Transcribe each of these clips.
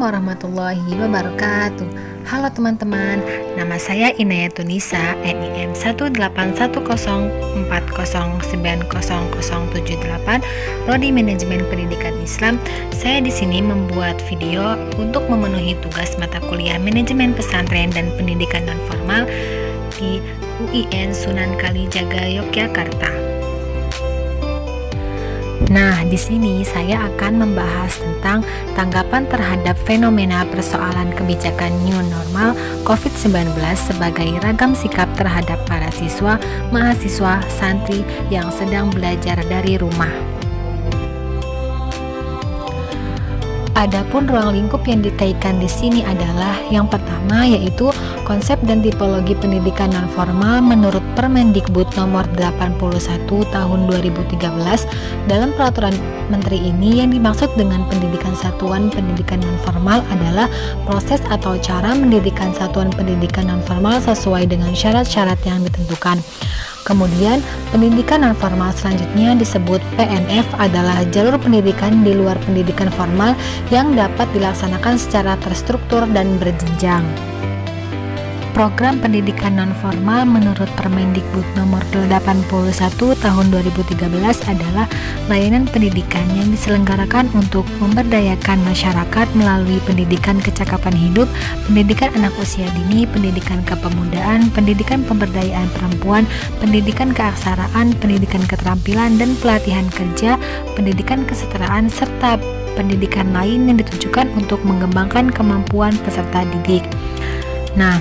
warahmatullahi wabarakatuh. Halo teman-teman, nama saya Inayatunisa, NIM 18104090078, Prodi Manajemen Pendidikan Islam. Saya di sini membuat video untuk memenuhi tugas mata kuliah Manajemen Pesantren dan Pendidikan Nonformal di UIN Sunan Kalijaga, Yogyakarta. Nah, di sini saya akan membahas tentang tanggapan terhadap fenomena persoalan kebijakan new normal COVID-19 sebagai ragam sikap terhadap para siswa, mahasiswa, santri yang sedang belajar dari rumah. Adapun ruang lingkup yang dikaitkan di sini adalah yang pertama, yaitu konsep dan tipologi pendidikan nonformal menurut Permendikbud nomor 81 tahun 2013. Dalam peraturan menteri ini, yang dimaksud dengan pendidikan satuan pendidikan nonformal adalah proses atau cara mendirikan satuan pendidikan nonformal sesuai dengan syarat-syarat yang ditentukan. Kemudian, pendidikan nonformal selanjutnya disebut PNF adalah jalur pendidikan di luar pendidikan formal yang dapat dilaksanakan secara terstruktur dan berjenjang. Program pendidikan nonformal menurut Permendikbud nomor 81 tahun 2013 adalah layanan pendidikan yang diselenggarakan untuk memberdayakan masyarakat melalui pendidikan kecakapan hidup, pendidikan anak usia dini, pendidikan kepemudaan, pendidikan pemberdayaan perempuan, pendidikan keaksaraan, pendidikan keterampilan dan pelatihan kerja, pendidikan kesetaraan, serta pendidikan lain yang ditujukan untuk mengembangkan kemampuan peserta didik. Nah,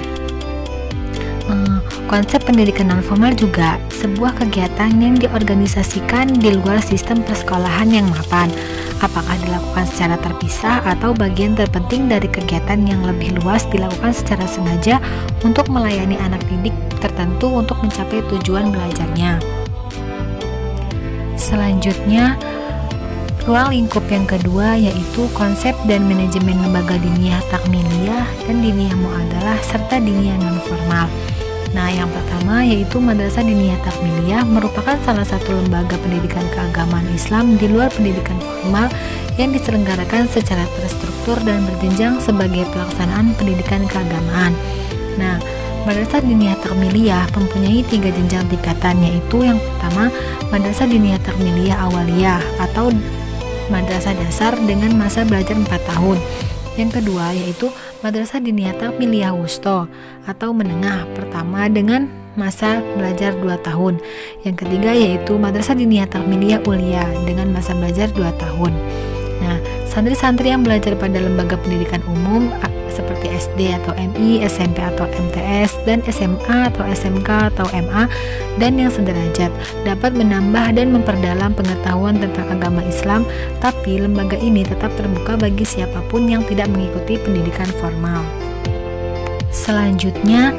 konsep pendidikan nonformal juga sebuah kegiatan yang diorganisasikan di luar sistem persekolahan yang mapan. Apakah dilakukan secara terpisah atau bagian terpenting dari kegiatan yang lebih luas dilakukan secara sengaja untuk melayani anak didik tertentu untuk mencapai tujuan belajarnya. Selanjutnya, ruang lingkup yang kedua yaitu konsep dan manajemen lembaga diniyah takmiliyah dan diniyah muadalah serta diniyah nonformal. Nah, yang pertama yaitu Madrasah Diniyah Takmiliyah merupakan salah satu lembaga pendidikan keagamaan Islam di luar pendidikan formal yang diselenggarakan secara terstruktur dan berjenjang sebagai pelaksanaan pendidikan keagamaan. Nah, Madrasah Diniyah Takmiliyah mempunyai 3 jenjang tingkatan, yaitu yang pertama Madrasah Diniyah Takmiliyah Awaliyah atau madrasah dasar dengan masa belajar 4 tahun. Yang kedua yaitu Madrasah Diniyah Takmiliyah Wusto atau menengah pertama dengan masa belajar 2 tahun. Yang ketiga yaitu Madrasah Diniyah Takmiliyah Ulia dengan masa belajar 2 tahun. Nah, santri-santri yang belajar pada lembaga pendidikan umum seperti SD atau MI, SMP atau MTS, dan SMA atau SMK atau MA, dan yang sederajat dapat menambah dan memperdalam pengetahuan tentang agama Islam, tapi lembaga ini tetap terbuka bagi siapapun yang tidak mengikuti pendidikan formal. Selanjutnya,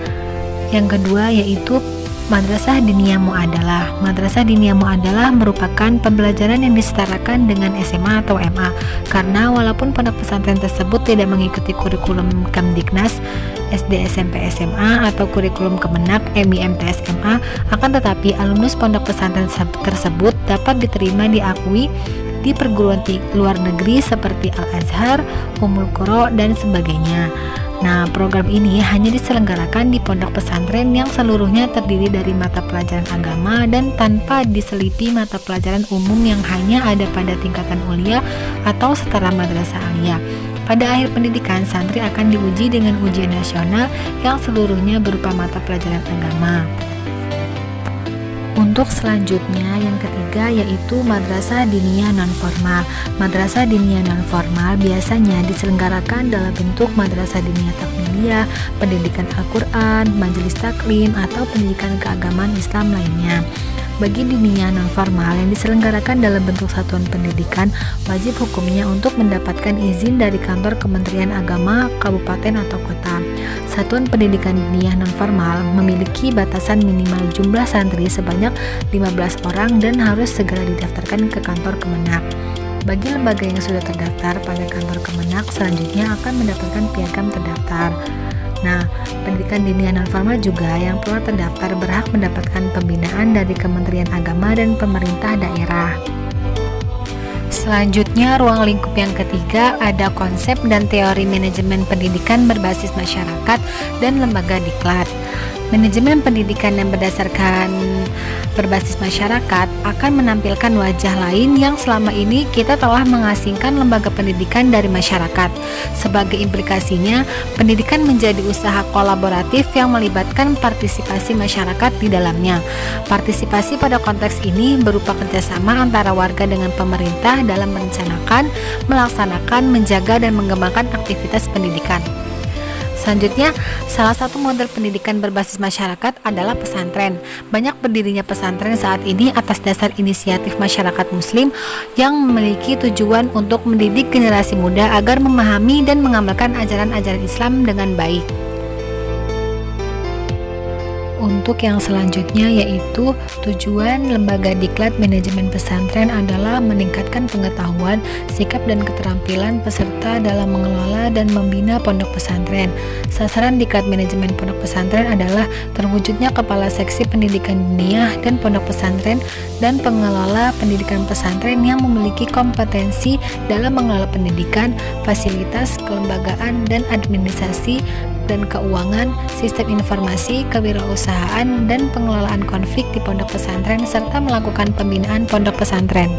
yang kedua yaitu Madrasah Diniyah Muadalah. Madrasah Diniyah Muadalah merupakan pembelajaran yang disetarakan dengan SMA atau MA, karena walaupun pondok pesantren tersebut tidak mengikuti kurikulum Kemdiknas SD SMP SMA atau kurikulum Kemenak MI MTS MA, akan tetapi alumnus pondok pesantren tersebut dapat diterima diakui di perguruan luar negeri seperti Al-Azhar, Ummul Qura, dan sebagainya. Nah, program ini hanya diselenggarakan di pondok pesantren yang seluruhnya terdiri dari mata pelajaran agama dan tanpa diselipi mata pelajaran umum yang hanya ada pada tingkatan ulia atau setara madrasah aliyah. Pada akhir pendidikan, santri akan diuji dengan ujian nasional yang seluruhnya berupa mata pelajaran agama. Untuk selanjutnya yang ketiga yaitu Madrasah Diniyah Nonformal. Madrasah Diniyah Nonformal biasanya diselenggarakan dalam bentuk Madrasah Diniyah Takmiliyah, pendidikan Al-Quran, majelis taklim, atau pendidikan keagamaan Islam lainnya. Bagi diniyah nonformal yang diselenggarakan dalam bentuk satuan pendidikan, wajib hukumnya untuk mendapatkan izin dari kantor Kementerian Agama, kabupaten atau kota. Satuan pendidikan diniyah nonformal memiliki batasan minimal jumlah santri sebanyak 15 orang dan harus segera didaftarkan ke kantor Kemenak. Bagi lembaga yang sudah terdaftar pada kantor Kemenak, selanjutnya akan mendapatkan piagam terdaftar. Nah, pendidikan diniyah nonformal juga yang telah terdaftar berhak mendapatkan pembinaan dari Kementerian Agama dan pemerintah daerah. Selanjutnya, ruang lingkup yang ketiga ada konsep dan teori manajemen pendidikan berbasis masyarakat dan lembaga diklat. Manajemen pendidikan yang berdasarkan berbasis masyarakat akan menampilkan wajah lain yang selama ini kita telah mengasingkan lembaga pendidikan dari masyarakat. Sebagai implikasinya, pendidikan menjadi usaha kolaboratif yang melibatkan partisipasi masyarakat di dalamnya. Partisipasi pada konteks ini berupa kerjasama antara warga dengan pemerintah dalam merencanakan, melaksanakan, menjaga, dan mengembangkan aktivitas pendidikan. Selanjutnya, salah satu model pendidikan berbasis masyarakat adalah pesantren. Banyak berdirinya pesantren saat ini atas dasar inisiatif masyarakat muslim yang memiliki tujuan untuk mendidik generasi muda agar memahami dan mengamalkan ajaran-ajaran Islam dengan baik. Untuk yang selanjutnya yaitu tujuan lembaga diklat manajemen pesantren adalah meningkatkan pengetahuan, sikap dan keterampilan peserta dalam mengelola dan membina pondok pesantren. Sasaran diklat manajemen pondok pesantren adalah terwujudnya kepala seksi pendidikan diniyah dan pondok pesantren dan pengelola pendidikan pesantren yang memiliki kompetensi dalam mengelola pendidikan, fasilitas, kelembagaan dan administrasi dan keuangan, sistem informasi, kewirausahaan, dan pengelolaan konflik di pondok pesantren serta melakukan pembinaan pondok pesantren.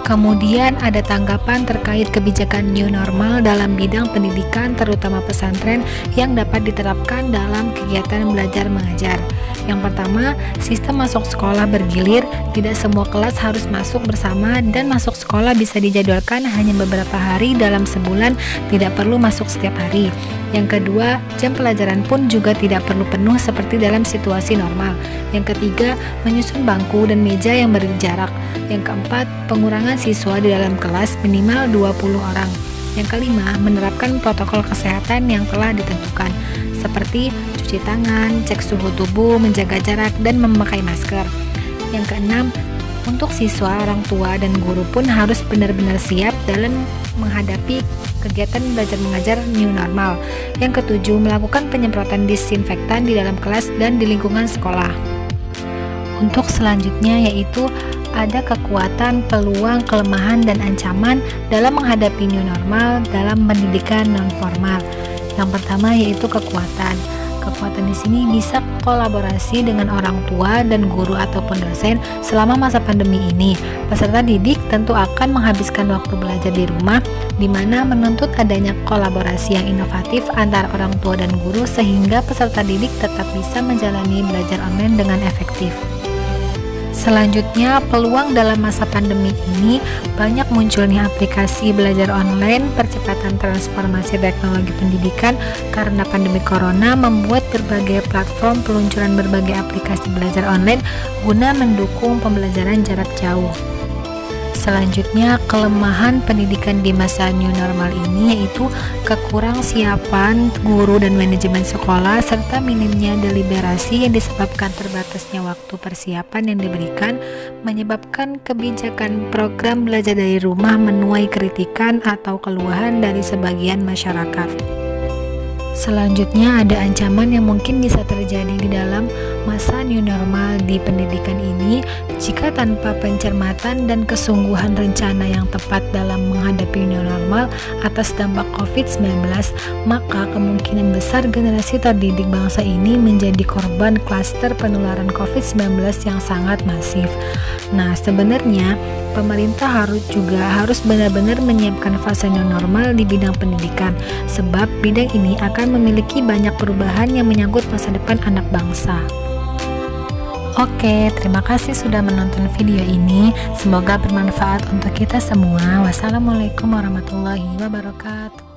Kemudian ada tanggapan terkait kebijakan new normal dalam bidang pendidikan terutama pesantren yang dapat diterapkan dalam kegiatan belajar mengajar. Yang pertama, sistem masuk sekolah bergilir, tidak semua kelas harus masuk bersama dan masuk sekolah bisa dijadwalkan hanya beberapa hari dalam sebulan, tidak perlu masuk setiap hari. Yang kedua, jam pelajaran pun juga tidak perlu penuh seperti dalam situasi normal. Yang ketiga, menyusun bangku dan meja yang berjarak. Yang keempat, pengurangan siswa di dalam kelas minimal 20 orang. Yang kelima, menerapkan protokol kesehatan yang telah ditentukan, seperti cuci tangan, cek suhu tubuh, menjaga jarak, dan memakai masker. Yang keenam, untuk siswa, orang tua, dan guru pun harus benar-benar siap dalam menghadapi kegiatan belajar mengajar new normal. Yang ketujuh, melakukan penyemprotan disinfektan di dalam kelas dan di lingkungan sekolah. Untuk selanjutnya yaitu ada kekuatan, peluang, kelemahan, dan ancaman dalam menghadapi new normal dalam pendidikan non-formal. Yang pertama yaitu kekuatan. Kekuatan di sini bisa kolaborasi dengan orang tua dan guru ataupun dosen selama masa pandemi ini. Peserta didik tentu akan menghabiskan waktu belajar di rumah, di mana menuntut adanya kolaborasi yang inovatif antara orang tua dan guru sehingga peserta didik tetap bisa menjalani belajar online dengan efektif. Selanjutnya, peluang dalam masa pandemi ini banyak munculnya aplikasi belajar online, percepatan transformasi teknologi pendidikan karena pandemi corona membuat berbagai platform peluncuran berbagai aplikasi belajar online guna mendukung pembelajaran jarak jauh. Selanjutnya, kelemahan pendidikan di masa new normal ini yaitu kekurangsiapan guru dan manajemen sekolah serta minimnya deliberasi yang disebabkan terbatasnya waktu persiapan yang diberikan, menyebabkan kebijakan program belajar dari rumah menuai kritikan atau keluhan dari sebagian masyarakat. Selanjutnya ada ancaman yang mungkin bisa terjadi di dalam masa new normal di pendidikan ini jika tanpa pencermatan dan kesungguhan rencana yang tepat dalam menghadapi new normal atas dampak COVID-19, maka kemungkinan besar generasi terdidik bangsa ini menjadi korban klaster penularan COVID-19 yang sangat masif. Nah, sebenarnya pemerintah harus benar-benar menyiapkan fase new normal di bidang pendidikan, sebab bidang ini akan memiliki banyak perubahan yang menyangkut masa depan anak bangsa. Oke, terima kasih sudah menonton video ini. Semoga bermanfaat untuk kita semua. Wassalamualaikum warahmatullahi wabarakatuh.